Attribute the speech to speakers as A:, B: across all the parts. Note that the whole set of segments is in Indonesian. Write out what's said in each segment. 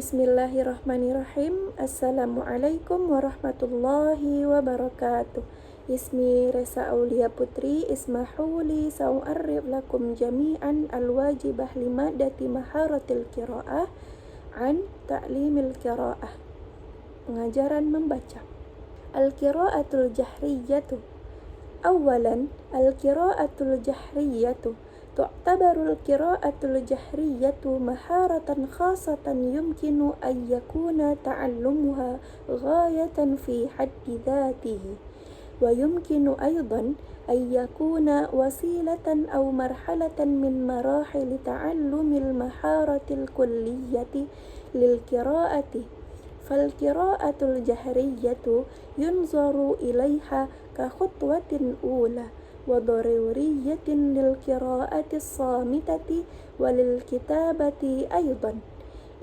A: Bismillahirrahmanirrahim. Assalamualaikum warahmatullahi wabarakatuh. Ismi Resa Aulia Putri. Ismahuli sa'u'arrif lakum jami'an al-wajibah limadati maharatil qira'ah an ta'limil qira'ah. Pengajaran membaca. Al-qira'atul jahriyatu. Awalan, al-qira'atul jahriyatu tu'tabarul qira'atul jahriyatu maharatan khasatan yumkinu an yakuna ta'allumuha ghayatan fi haddi dhatihi wa yumkinu aydan an yakuna wasilatan aw marhalatan min marahil ta'allumil maharatil kulliyati lil qira'ati. Fal qira'atul jahriyatu yunzaru ilaiha ka khutwatin ula wa daruriyatin lil qira'ati as-samitati wa lil kitabati aydan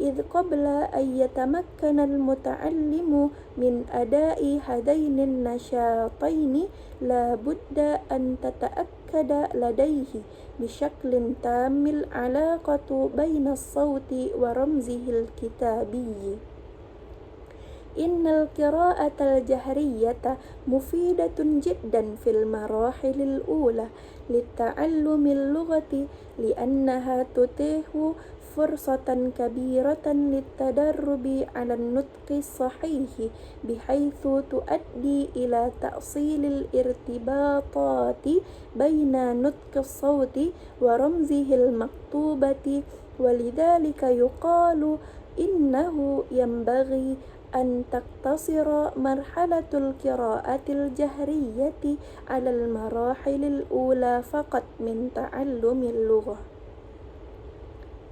A: idh qabla an yatamakkana al-muta'allimu min ada'i hadainin nashataini la budda an tata'akkada ladayhi bishaklin tamil alaqatu baina as-sawti wa ramzihi al-kitabiyyi. Innal qira'atal jahriyata mufidatun jiddan fil marahilil ula litta'allumil lughati li'annaha tutihu fursatan kabiratan littadarrubi 'alan nutqi sahihi bihaitsu tuaddi ila ta'silil irtibatati baina nutqi sawti wa ramzihil maktubati walidzalika yuqalu innahu yanbaghi an taqtasira marhalatul qira'atil jahriyati 'alal marahilil ula faqat min ta'allumil lughah.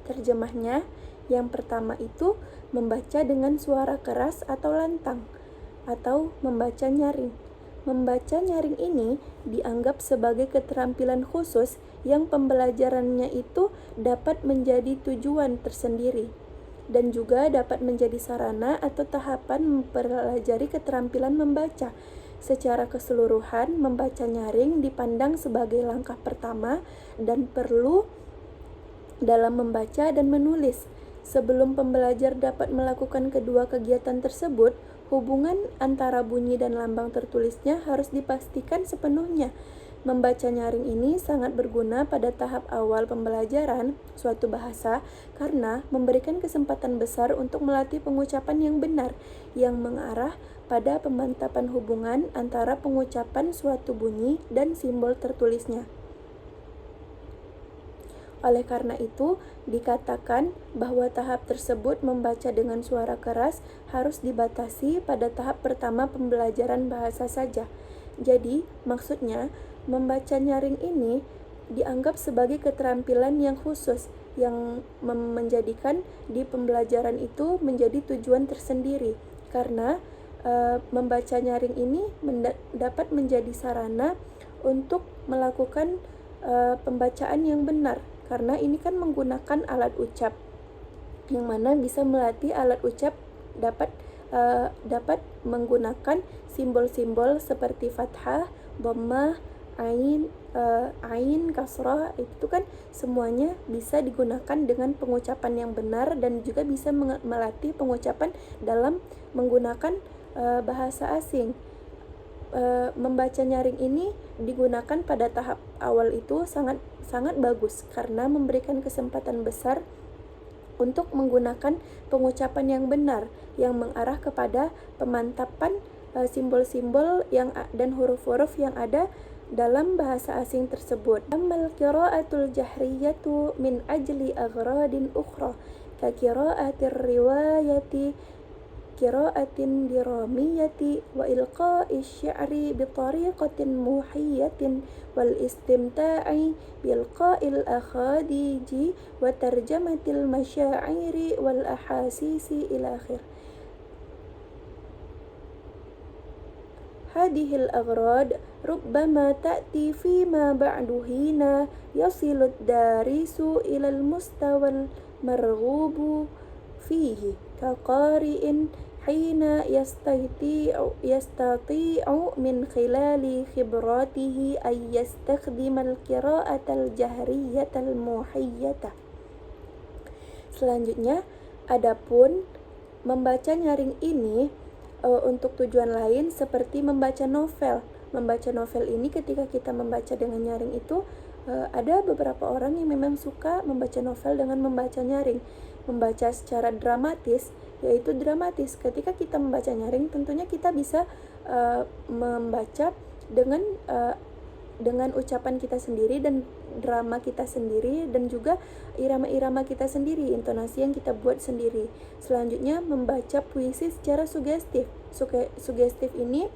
A: Terjemahnya, yang pertama itu membaca dengan suara keras atau lantang atau membaca nyaring. Membaca nyaring ini dianggap sebagai keterampilan khusus yang pembelajarannya itu dapat menjadi tujuan tersendiri dan juga dapat menjadi sarana atau tahapan mempelajari keterampilan membaca. Secara keseluruhan, membaca nyaring dipandang sebagai langkah pertama dan perlu dalam membaca dan menulis. Sebelum pembelajar dapat melakukan kedua kegiatan tersebut, hubungan antara bunyi dan lambang tertulisnya harus dipastikan sepenuhnya. Membaca nyaring ini sangat berguna pada tahap awal pembelajaran suatu bahasa karena memberikan kesempatan besar untuk melatih pengucapan yang benar yang mengarah pada pemantapan hubungan antara pengucapan suatu bunyi dan simbol tertulisnya. Oleh karena itu, dikatakan bahwa tahap tersebut membaca dengan suara keras harus dibatasi pada tahap pertama pembelajaran bahasa saja. Jadi, maksudnya, membaca nyaring ini dianggap sebagai keterampilan yang khusus yang menjadikan di pembelajaran itu menjadi tujuan tersendiri karena membaca nyaring ini dapat menjadi sarana untuk melakukan pembacaan yang benar karena ini kan menggunakan alat ucap yang mana bisa melatih alat ucap dapat menggunakan simbol-simbol seperti fathah, dhammah, ain, kasrah, itu kan semuanya bisa digunakan dengan pengucapan yang benar dan juga bisa melatih pengucapan dalam menggunakan bahasa asing. Membaca nyaring ini digunakan pada tahap awal itu sangat bagus karena memberikan kesempatan besar untuk menggunakan pengucapan yang benar yang mengarah kepada pemantapan simbol-simbol dan huruf-huruf yang ada dalam bahasa asing tersebut. Ammal qira'atul jahriyatu min ajli aghradin ukhra ka qira'atir riwayati qira'atin diramiyati wa ilqa'i syi'ri bi tariqatin muhiyyatin wal istimta'i bilqa'il akhadiji wa tarjamatil masyairi wal ahasisi ila akhir. Hadihil aghrad rubbama ta'ti fima ba'du hina yasilu ad-darisu ila al-mustawa al-marghubu fihi ka qari'in hina yastati'u min khilali khibratihi ay yastakhdima al-qira'ata al-jahriyata al-muhiyyata. Selanjutnya, adapun membaca nyaring ini untuk tujuan lain seperti membaca novel. Membaca novel ini ketika kita membaca dengan nyaring itu ada beberapa orang yang memang suka membaca novel dengan membaca nyaring. Membaca secara dramatis, yaitu dramatis. Ketika kita membaca nyaring, tentunya kita bisa membaca dengan ucapan kita sendiri dan drama kita sendiri, dan juga irama-irama kita sendiri, intonasi yang kita buat sendiri. Selanjutnya, membaca puisi secara sugestif. Sugestif ini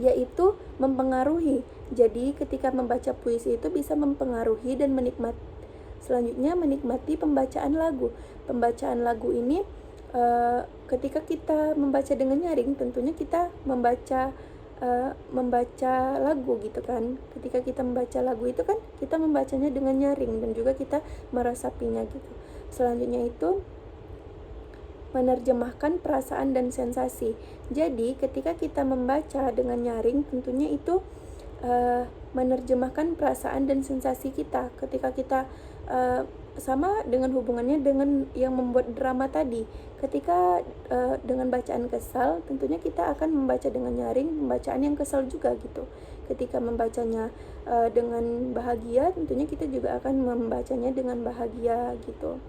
A: yaitu mempengaruhi. Jadi ketika membaca puisi itu bisa mempengaruhi dan menikmati. Selanjutnya, menikmati pembacaan lagu. Pembacaan lagu ini ketika kita membaca dengan nyaring, tentunya kita membaca lagu gitu kan. Ketika kita membaca lagu itu kan kita membacanya dengan nyaring dan juga kita meresapinya gitu. Selanjutnya itu menerjemahkan perasaan dan sensasi. Jadi ketika kita membaca dengan nyaring, tentunya itu menerjemahkan perasaan dan sensasi kita. Ketika kita sama dengan hubungannya dengan yang membuat drama tadi. Ketika dengan bacaan kesal, tentunya kita akan membaca dengan nyaring pembacaan yang kesal juga gitu. Ketika membacanya dengan bahagia, tentunya kita juga akan membacanya dengan bahagia gitu.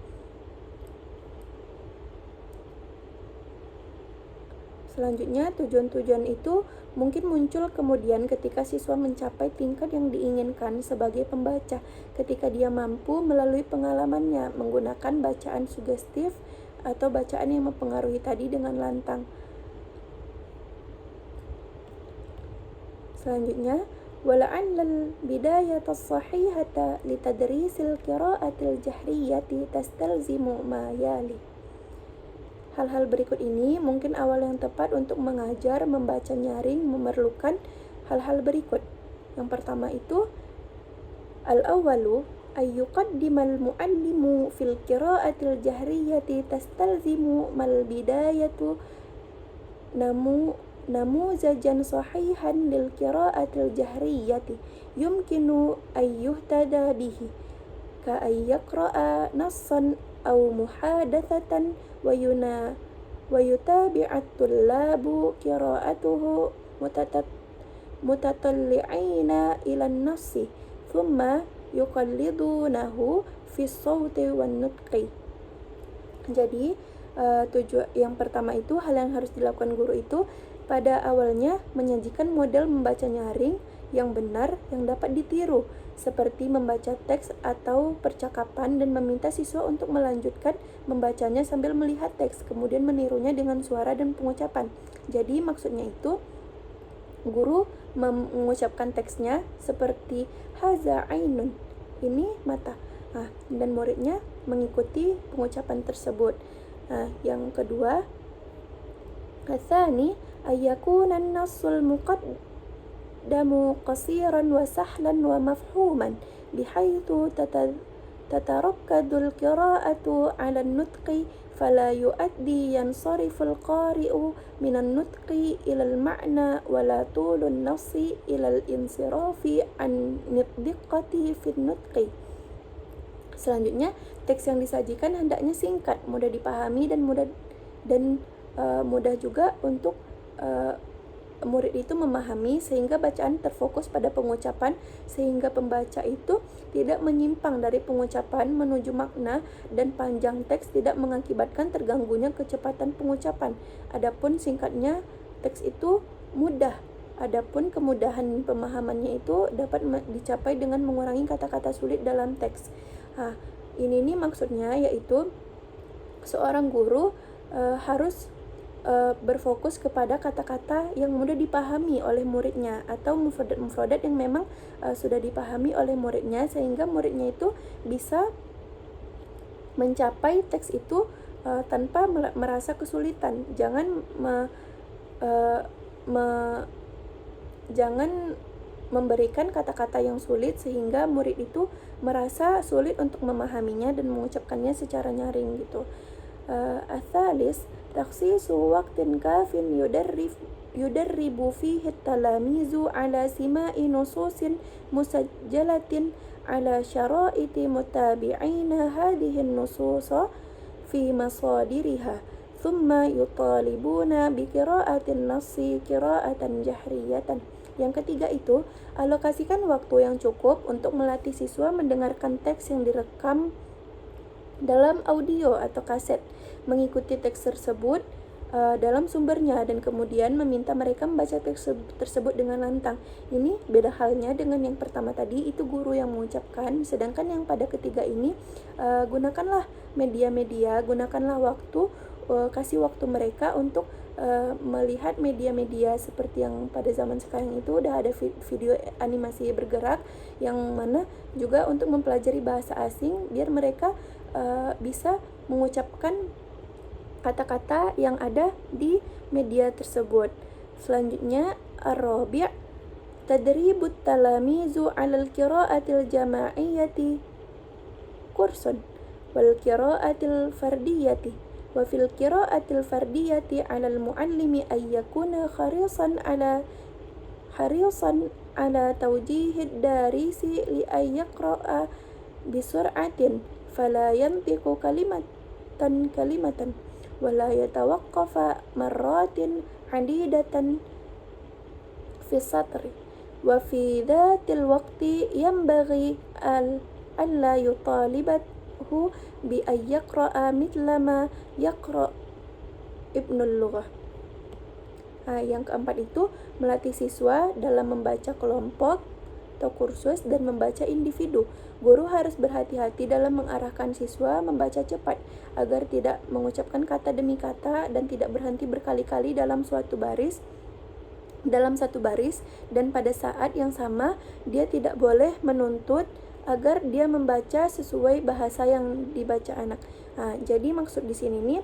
A: Selanjutnya, tujuan-tujuan itu mungkin muncul kemudian ketika siswa mencapai tingkat yang diinginkan sebagai pembaca, ketika dia mampu melalui pengalamannya menggunakan bacaan sugestif atau bacaan yang mempengaruhi tadi dengan lantang. Selanjutnya, wala'allal bidayata as-sahihata litadrisil qira'atil jahriyati tastalzimu ma yali. Hal-hal berikut ini mungkin awal yang tepat untuk mengajar membaca nyaring memerlukan hal-hal berikut. Yang pertama itu al-awwalu ayyuqaddimal muallimu fil qira'atil jahriyati tastalzimu mal bidayatu namuzajan sahihan lil qira'atil jahriyati yumkinu ayyuhtada bihi ka ayyaqra'a nassan aw muhadatsatan wa yutabi'at tullabu qira'atuhu mutatalli'ina ila an-nassi thumma yuqallidunahu fi as-sawti wan nutqi. Jadi yang pertama itu, hal yang harus dilakukan guru itu pada awalnya menyajikan model membaca nyaring yang benar yang dapat ditiru, seperti membaca teks atau percakapan dan meminta siswa untuk melanjutkan membacanya sambil melihat teks, kemudian menirunya dengan suara dan pengucapan. Jadi maksudnya itu guru mengucapkan teksnya seperti haza ainun, ini mata. Dan muridnya mengikuti pengucapan tersebut. Yang kedua, atsani ayyakuna an-nassul muqaddamu qasiran wa sahlan wa mafhuman bihaitsu tatarakkadul qira'atu 'ala an-nutqi fala yu'addi yansariful qari'u minan nutqi ilal ma'na wala tulun nafsi ilal insirafi an nitdiqati fin nutqi. Selanjutnya, teks yang disajikan hendaknya singkat, mudah dipahami dan mudah juga untuk murid itu memahami, sehingga bacaan terfokus pada pengucapan, sehingga pembaca itu tidak menyimpang dari pengucapan menuju makna, dan panjang teks tidak mengakibatkan terganggunya kecepatan pengucapan. Adapun singkatnya teks itu mudah. Adapun kemudahan pemahamannya itu dapat dicapai dengan mengurangi kata-kata sulit dalam teks. Ini maksudnya yaitu seorang guru harus berfokus kepada kata-kata yang mudah dipahami oleh muridnya atau mufradat yang memang sudah dipahami oleh muridnya, sehingga muridnya itu bisa mencapai teks itu tanpa merasa kesulitan. Jangan memberikan kata-kata yang sulit sehingga murid itu merasa sulit untuk memahaminya dan mengucapkannya secara nyaring gitu. Atsalis takhsisu waqtin kafin yudarribu fihi at-talamizu ala sima'i nususin musajjalatin ala syara'iti mutabi'ina hadhihi an-nususa fi masadiriha thumma yutalibuna biqira'atin nassi qira'atan jahriyatan. Yang ketiga itu, alokasikan waktu yang cukup untuk melatih siswa mendengarkan teks yang direkam dalam audio atau kaset, mengikuti teks tersebut dalam sumbernya, dan kemudian meminta mereka membaca teks tersebut dengan lantang. Ini beda halnya dengan yang pertama tadi, itu guru yang mengucapkan, sedangkan yang pada ketiga ini gunakanlah media-media, gunakanlah waktu, kasih waktu mereka untuk melihat media-media seperti yang pada zaman sekarang itu udah ada video animasi bergerak, yang mana juga untuk mempelajari bahasa asing biar mereka bisa mengucapkan kata-kata yang ada di media tersebut. Selanjutnya, ar-rabi', tadribut talamizu 'alal qira'atil jama'iyyati kursun wal qira'atil fardiyati wa fil qira'atil fardiyati 'alal muallimi ay yakuna harisan ala tawjihid darisi li ay yaqra'a bisur'atin fala yantiqu kalimatan wala yatawaqqafa marratin 'adidatan fi satri wa fi dhatil waqti yanbaghi alla yutalibahu bi ay yaqra'a mithla ma yaqra' ibnul lughah. Yang keempat itu melatih siswa dalam membaca kelompok atau kursus dan membaca individu. Guru harus berhati-hati dalam mengarahkan siswa membaca cepat agar tidak mengucapkan kata demi kata dan tidak berhenti berkali-kali dalam satu baris, dan pada saat yang sama dia tidak boleh menuntut agar dia membaca sesuai bahasa yang dibaca anak. Jadi maksud di sini nih,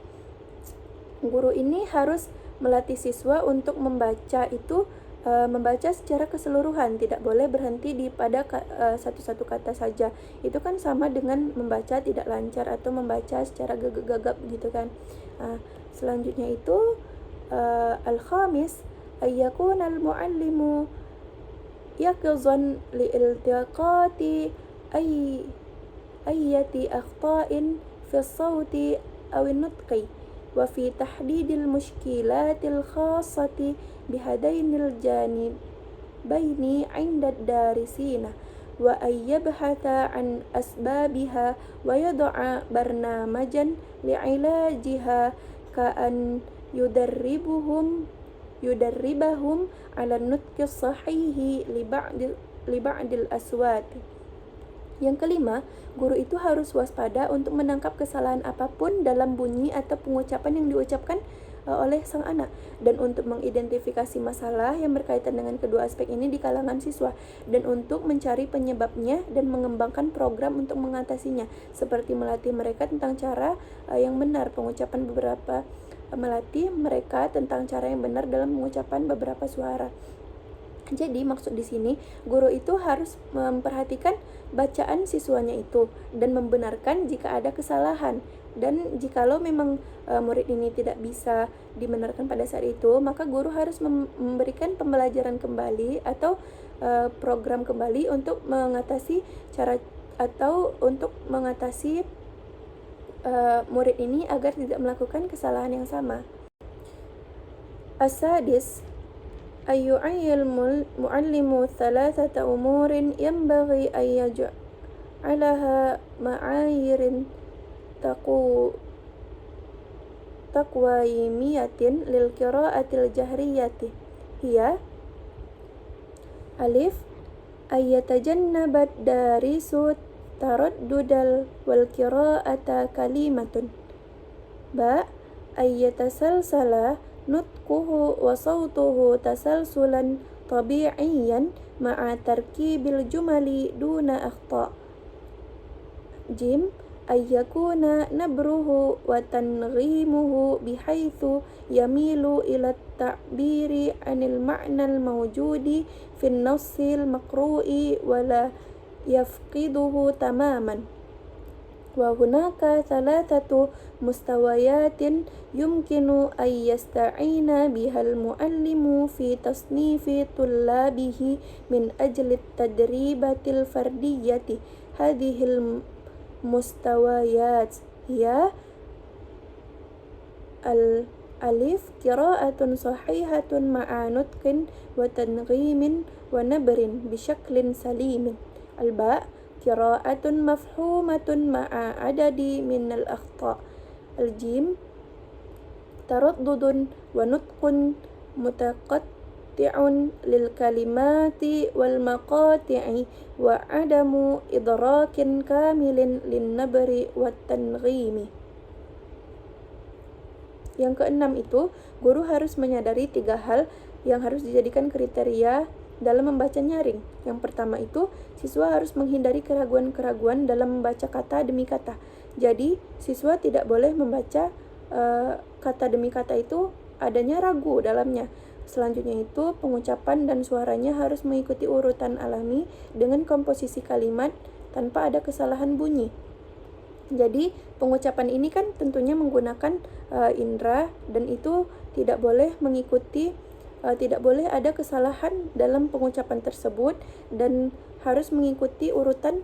A: guru ini harus melatih siswa untuk membaca itu membaca secara keseluruhan, tidak boleh berhenti pada satu-satu kata saja. Itu kan sama dengan membaca tidak lancar atau membaca secara gagap-gagap gitu kan. Selanjutnya itu al-khamis, ayyakuna al-muallimu yakizan li'iltiqati ayyati akhta'in fi as-sawti aw an-nutqi wa fi tahdidil mushkilatil khassati bihadainil janibaini 'inda ad-darisina wa ay yabhatha an asbabiha wa yad'a barnamajan li'ilajiha ka an yudarribahum 'ala an-nutqi as-sahihi li ba'dil aswat. Yang kelima, guru itu harus waspada untuk menangkap kesalahan apapun dalam bunyi atau pengucapan yang diucapkan oleh sang anak, dan untuk mengidentifikasi masalah yang berkaitan dengan kedua aspek ini di kalangan siswa, dan untuk mencari penyebabnya dan mengembangkan program untuk mengatasinya, seperti melatih mereka tentang cara yang benar melatih mereka tentang cara yang benar dalam mengucapkan beberapa suara. Jadi maksud di sini, guru itu harus memperhatikan bacaan siswanya itu dan membenarkan jika ada kesalahan. Dan jikalau memang murid ini tidak bisa dibenarkan pada saat itu, maka guru harus memberikan pembelajaran kembali atau program kembali untuk mengatasi murid ini agar tidak melakukan kesalahan yang sama. As-sadis, ayyu'ayyil mu'allimu thalathata umurin yanbaghi an yaj'alaha ma'ayirin taqwimiyatin lil qira'atil jahriyati hiya alif, ayyatajannabat darisu taraddudal wal qira'ata kalimatun, ba ayyatasalsala nutquhu wa sawtuhu tasalsulan tabi'iyan ma'a tarkibil jumali duna akhta', jim ayyakuna nabruhu wa tanghimuhu bihaitsu yamilu ila ta'biri anil ma'nal mawjudi fin nassil maqru'i wa la yafqiduhu tamaman. Wa hunaka thalathatu mustawayatin yumkinu an yasta'ina bihal muallimu fi tasnifi tullabihi min ajli tadribatil fardiyati. Hadhil mustawayat hiya Al-alif qira'atun sahihatun ma'a nutqin wa tanghimin wa nabrin bisyaklin salimin. Al-ba' qira'atun mafhumatun ma'a adadi minal akhta'. Al-jim taraddudun wa nutqun mutaqatti'un lil kalimati wal maqati'i wa adamu idrakin kamilin lin nabri wat tanghimi. Yang keenam itu, guru harus menyadari 3 hal yang harus dijadikan kriteria dalam membaca nyaring. Yang pertama itu, siswa harus menghindari keraguan-keraguan dalam membaca kata demi kata. Jadi, siswa tidak boleh membaca kata demi kata itu adanya ragu dalamnya. Selanjutnya itu, pengucapan dan suaranya harus mengikuti urutan alami dengan komposisi kalimat tanpa ada kesalahan bunyi. Jadi pengucapan ini kan tentunya menggunakan indera, dan itu tidak boleh tidak boleh ada kesalahan dalam pengucapan tersebut, dan harus mengikuti urutan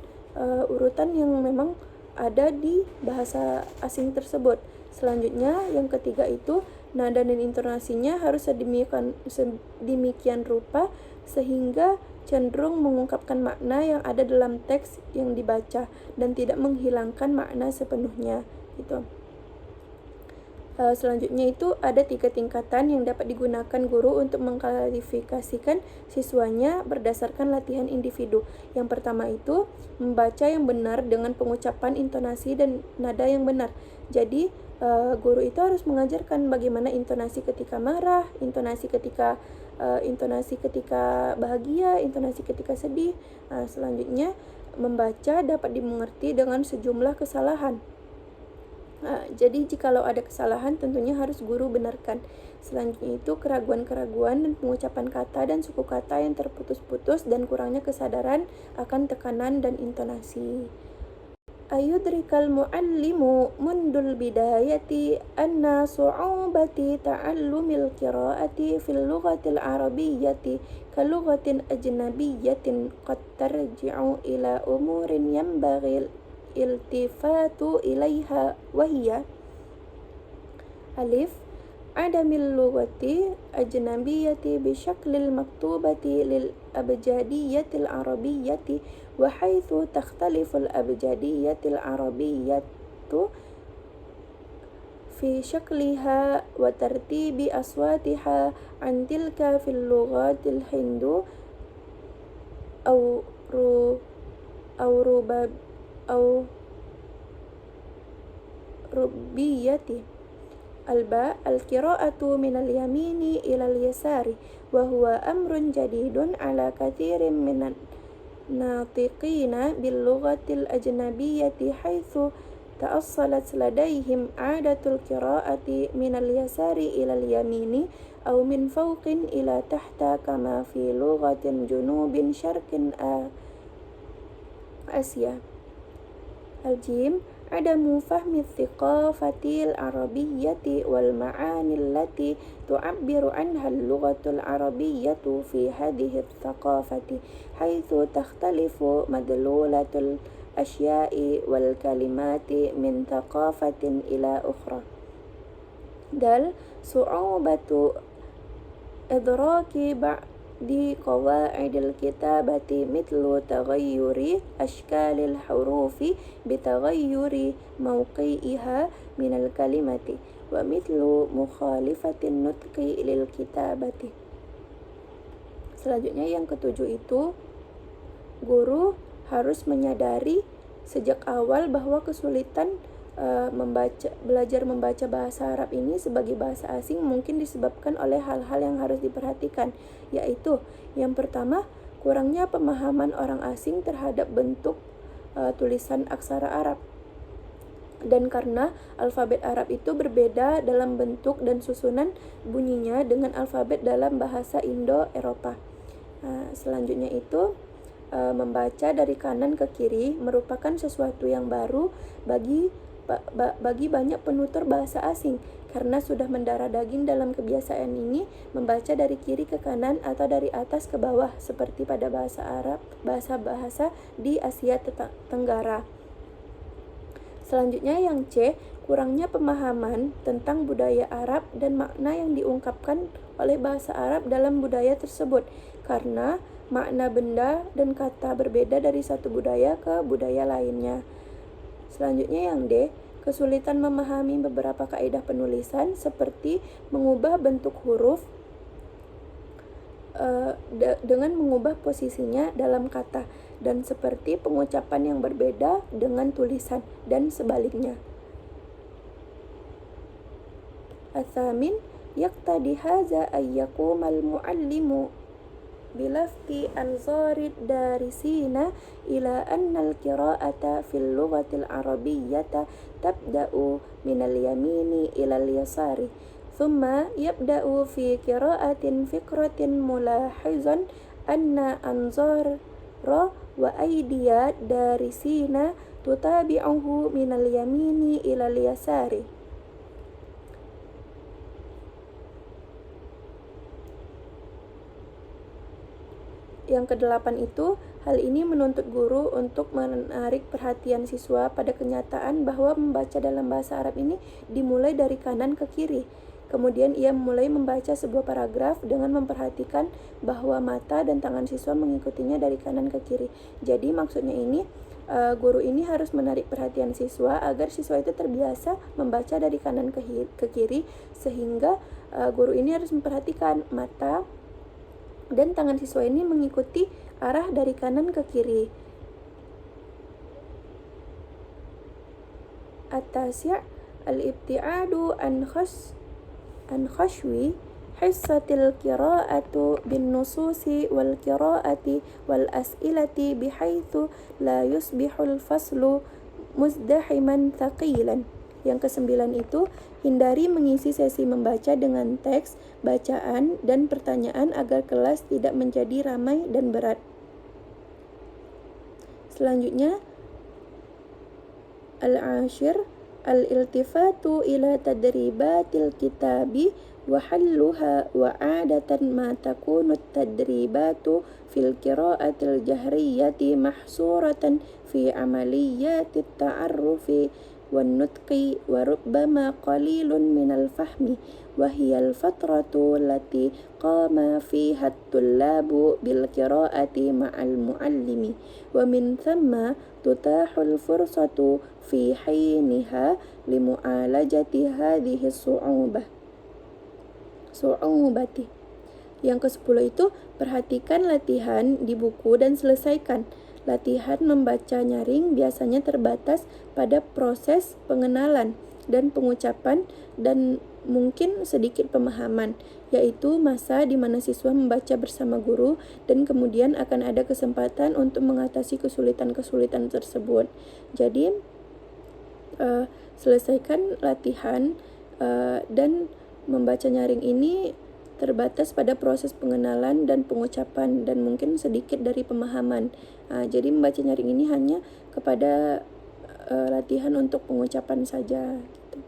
A: yang memang ada di bahasa asing tersebut. Selanjutnya yang ketiga itu, nada dan intonasinya harus sedemikian rupa sehingga cenderung mengungkapkan makna yang ada dalam teks yang dibaca dan tidak menghilangkan makna sepenuhnya gitu. Selanjutnya itu ada 3 tingkatan yang dapat digunakan guru untuk mengklasifikasikan siswanya berdasarkan latihan individu. Yang pertama itu membaca yang benar dengan pengucapan, intonasi, dan nada yang benar. Jadi guru itu harus mengajarkan bagaimana intonasi ketika marah, intonasi ketika bahagia, intonasi ketika sedih. Selanjutnya membaca dapat dimengerti dengan sejumlah kesalahan. Jadi jikalau ada kesalahan tentunya harus guru benarkan. Selanjutnya itu keraguan-keraguan dan pengucapan kata dan suku kata yang terputus-putus dan kurangnya kesadaran akan tekanan dan intonasi. Ayudrikal muallimu mundul bidayati anna su'ubati ta'allumil qira'ati fil lughatil arabiyyati kalughatin ajnabiyyatin qad tarji'u ila umurin yanbaghi iltifatu ilaiha wahiyya alif adamil lughati ajnabiyyati bisyaklil maktubati lil abjadiyatil arabiyyati wa haitsu takhtaliful abjadiyatil arabiyyatu fi syakliha wa tartibi aswatiha an tilka fil lughatil hindu aw rubbiyati. Al-ba al-qira'atu minal yamini ilal yasari wa huwa amrun jadidun ala kathirin minan natiqina bil lughatil ajnabiyyati haitsu ta'assalat ladaihim 'adatul qira'ati minal yasari ilal yamini aw min fawqin ila tahta kama fi lughatin junubin syarqin Asia. Al-jim adamu fahmi thiqafatil arabiyyati wal ma'ani allati tu'abbiru anha al-lughatul arabiyyatu fi hadhihi thaqafati haitsu takhtalifu madlulatul asya'i wal kalimati min thaqafatin ila ukhra. Dal su'ubatu idraki di qawaidil kitabati mitlu taghayyuri ashkalil hurufi bitaghayyuri mawqi'iha minal kalimati wa mitlu mukhalifatin nutqi lil kitabati. Selanjutnya yang ketujuh itu, guru harus menyadari sejak awal bahwa kesulitan belajar membaca bahasa Arab ini sebagai bahasa asing mungkin disebabkan oleh hal-hal yang harus diperhatikan, yaitu yang pertama, kurangnya pemahaman orang asing terhadap bentuk tulisan aksara Arab. Dan karena alfabet Arab itu berbeda dalam bentuk dan susunan bunyinya dengan alfabet dalam bahasa Indo-Eropa. Selanjutnya itu membaca dari kanan ke kiri merupakan sesuatu yang baru bagi banyak penutur bahasa asing, karena sudah mendarah daging dalam kebiasaan ini membaca dari kiri ke kanan atau dari atas ke bawah seperti pada bahasa Arab, bahasa-bahasa di Asia Tenggara. Selanjutnya yang C, kurangnya pemahaman tentang budaya Arab dan makna yang diungkapkan oleh bahasa Arab dalam budaya tersebut, karena makna benda dan kata berbeda dari satu budaya ke budaya lainnya. Selanjutnya yang D, kesulitan memahami beberapa kaidah penulisan seperti mengubah bentuk huruf dengan mengubah posisinya dalam kata, dan seperti pengucapan yang berbeda dengan tulisan dan sebaliknya. Atsamin, yaqtadi hadza ay yaqumal muallimu bilafti anzarid darisina ila anna al-qira'ata fil lughatil arabiyyata tabda'u minal yamini ilal yasari thumma yabda'u fi qira'atin fikratin mulaahizan anna anzara wa aydiya darisina tutabi'uhu minal yamini ilal yasari. Yang kedelapan itu, hal ini menuntut guru untuk menarik perhatian siswa pada kenyataan bahwa membaca dalam bahasa Arab ini dimulai dari kanan ke kiri. Kemudian ia mulai membaca sebuah paragraf dengan memperhatikan bahwa mata dan tangan siswa mengikutinya dari kanan ke kiri. Jadi maksudnya ini, guru ini harus menarik perhatian siswa agar siswa itu terbiasa membaca dari kanan ke kiri, sehingga guru ini harus memperhatikan mata dan tangan siswa ini mengikuti arah dari kanan ke kiri. At-tasi' al-ibti'adu an khashwi hissatil qira'atu bin nususi wal qira'ati wal as'ilati bihaitsu la yusbihul faslu muzdahiman thaqilan. Yang kesembilan itu, hindari mengisi sesi membaca dengan teks, bacaan, dan pertanyaan agar kelas tidak menjadi ramai dan berat. Selanjutnya, al-ashir, al-iltifatu ila tadribatil kitabi wa halluha wa adatan ma takunu tadribatu fil qira'atil jahriyati mahsuratan fi amaliyatit ta'arrufi والنطق وربما قليل من الفهم وهي الفترة التي قام فيها الطلاب بالقراءة مع المعلم ومن ثم تتاح الفرصة في حينها لمعالجة هذه الصعوبة. Yang ke-10 itu, perhatikan latihan di buku dan selesaikan. Latihan membaca nyaring biasanya terbatas pada proses pengenalan dan pengucapan dan mungkin sedikit pemahaman, yaitu masa di mana siswa membaca bersama guru dan kemudian akan ada kesempatan untuk mengatasi kesulitan-kesulitan tersebut. Jadi, selesaikan latihan dan membaca nyaring ini terbatas pada proses pengenalan dan pengucapan dan mungkin sedikit dari pemahaman. Jadi membaca nyaring ini hanya kepada latihan untuk pengucapan saja gitu.